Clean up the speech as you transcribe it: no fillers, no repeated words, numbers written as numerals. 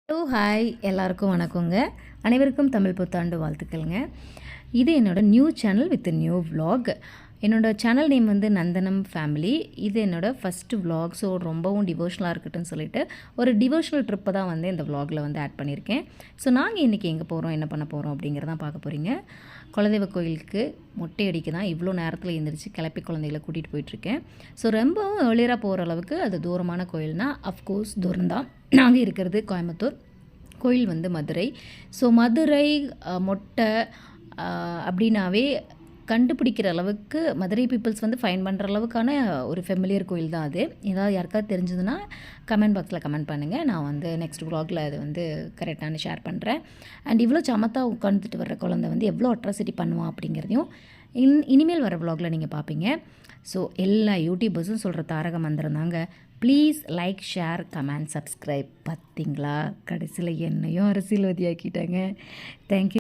Hello hi எல்லாருக்கும் வணக்கங்க. அனைவருக்கும் தமிழ் புத்தாண்டு வாழ்த்துக்கள்ங்க. இது என்னோடய new channel with new vlog. என்னோடய சேனல் நேம் வந்து நந்தனம் ஃபேமிலி. இது என்னோடய ஃபஸ்ட்டு vlog. ஸோ ரொம்பவும் டிவோஷனலாக இருக்கட்டும்னு சொல்லிட்டு ஒரு டிவோஷனல் ட்ரிப்பை தான் வந்து இந்த vlogல வந்து ஆட் பண்ணியிருக்கேன். ஸோ நாங்கள் இன்றைக்கி எங்கே போகிறோம், என்ன பண்ண போகிறோம் அப்படிங்கிறதான் பார்க்க போகிறீங்க. குலதெய்வ கோயிலுக்கு மொட்டை அடிக்க தான் இவ்வளோ நேரத்தில் எழுந்திரிச்சு கிளப்பி குழந்தைகளை கூட்டிகிட்டு போயிட்டுருக்கேன். ஸோ ரொம்பவும் ஏர்லியராக போகிற அளவுக்கு அது தூரமான கோயில்னால் அஃப்கோர்ஸ் தூரம் தான். நாங்கள் இருக்கிறது கோயம்புத்தூர், கோயில் வந்து மதுரை. ஸோ மதுரை மொட்டை அப்படின்னாவே கண்டுபிடிக்கிற அளவுக்கு மதுரை பீப்புள்ஸ் வந்து ஃபைன் பண்ணுற அளவுக்கான ஒரு ஃபெமிலியர் கோயில் தான் அது. ஏதாவது யாருக்காவது தெரிஞ்சதுன்னா கமெண்ட் பாக்ஸில் கமெண்ட் பண்ணுங்கள். நான் வந்து நெக்ஸ்ட் vlogல அது வந்து கரெக்டான ஷேர் பண்ணுறேன். அண்ட் இவ்வளோ சமத்தா உட்காந்துட்டு வர்ற குழந்தை வந்து எவ்வளோ அட்ராசிட்டி பண்ணுவான் அப்படிங்கிறதையும் இனிமேல் வர vlogல நீங்கள் பார்ப்பீங்க. ஸோ எல்லா யூடியூபர்ஸும் சொல்கிற தாரக மந்திரம் தாங்க, please like, share, comment, subscribe. பார்த்தீங்களா, கடைசியில் என்னையும் அரசியல்வாதி ஆக்கிட்டாங்க. தேங்க்யூ.